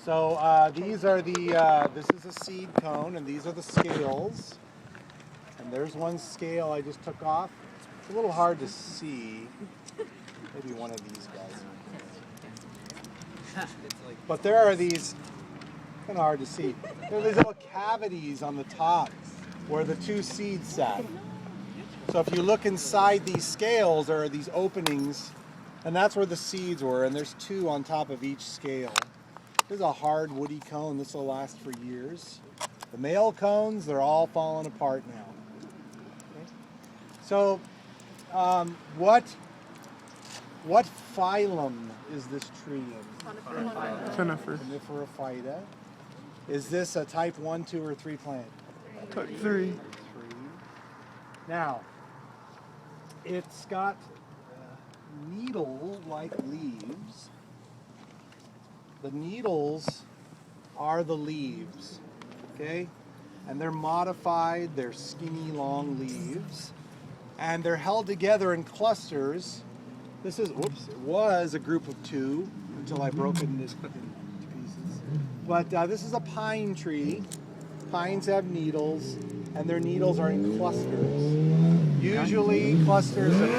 So these are this is a seed cone, and these are the scales. And there's one scale I just took off. It's a little hard to see. Maybe one of these guys. But there are these, kind of hard to see. There are these little cavities on the top where the two seeds sat. So if you look inside these scales, there are these openings, and that's where the seeds were, and there's two on top of each scale. This is a hard woody cone. This will last for years. The male cones, they're all falling apart now. Okay. So what phylum is this tree in? Conifer. Coniferophyta. Is this a type 1, 2, or 3 plant? Type 3. Now, it's got needle-like leaves. The needles are the leaves, okay? And they're modified, they're skinny, long leaves. And they're held together in clusters. This is, it was a group of 2 until I broke it into pieces. But this is a pine tree. Pines have needles, and their needles are in clusters. Usually clusters of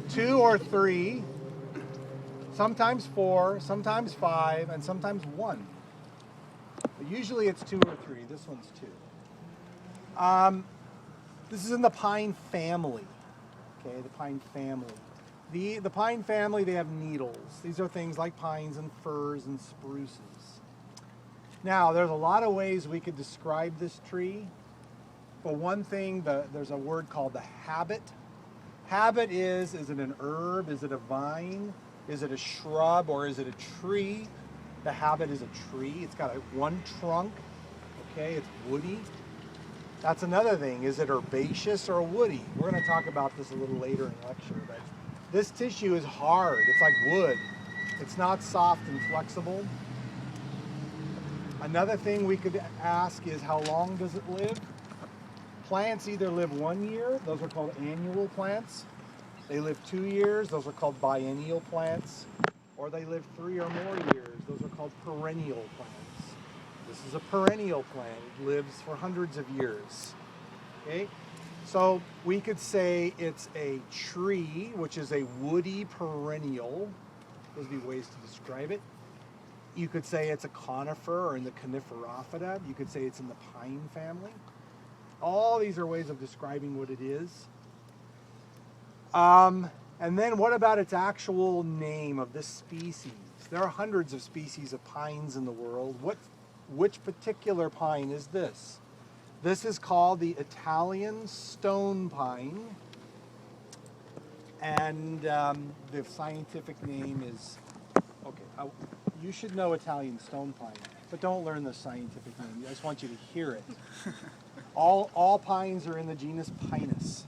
2 or 3, sometimes 4, sometimes 5, and sometimes 1. But usually it's 2 or 3. This one's 2. This is in the pine family. Okay, the pine family. The pine family, they have needles. These are things like pines and firs and spruces. Now, there's a lot of ways we could describe this tree. For one thing, there's a word called the habit. Habit is it an herb? Is it a vine? Is it a shrub, or is it a tree? The habit is a tree. It's got one trunk. Okay, it's woody. That's another thing. Is it herbaceous or woody? We're going to talk about this a little later in the lecture. But this tissue is hard. It's like wood. It's not soft and flexible. Another thing we could ask is, how long does it live? Plants either live 1 year. Those are called annual plants. They live 2 years. Those are called biennial plants. Or they live 3 or more years. Those are called perennial plants. This is a perennial plant. It lives for hundreds of years. Okay? So we could say it's a tree, which is a woody perennial. Those would be ways to describe it. You could say it's a conifer, or in the Coniferophyta. You could say it's in the pine family. All these are ways of describing what it is. And then what about its actual name of this species? There are hundreds of species of pines in the world. Which particular pine is this? This is called the Italian stone pine. And the scientific name is, okay, you should know Italian stone pine, but don't learn the scientific name. I just want you to hear it. All pines are in the genus Pinus.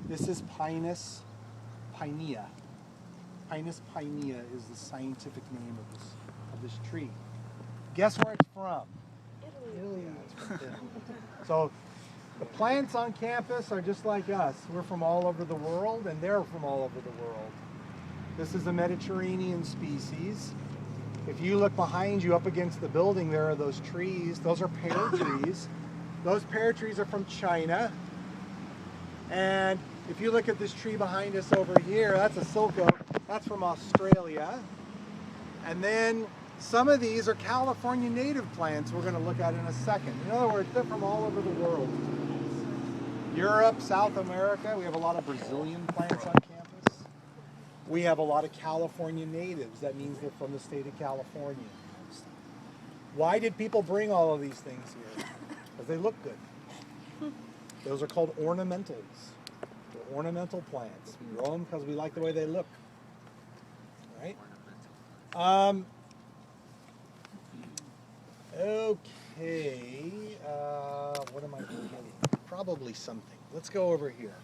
This is Pinus pinea. Pinus pinea is the scientific name of this tree. Guess where it's from? Italy. Yeah, it's from Italy. So the plants on campus are just like us. We're from all over the world, and they're from all over the world. This is a Mediterranean species. If you look behind you up against the building, there are those trees. Those are pear trees. Those pear trees are from China. And if you look at this tree behind us over here, that's a silk oak. That's from Australia. And then some of these are California native plants we're going to look at in a second. In other words, they're from all over the world. Europe, South America, we have a lot of Brazilian plants on campus. We have a lot of California natives. That means they're from the state of California. Why did people bring all of these things here? Because they look good. Those are called ornamentals. They're ornamental plants. We grow them because we like the way they look. Right? Okay. What am I forgetting? Probably something. Let's go over here.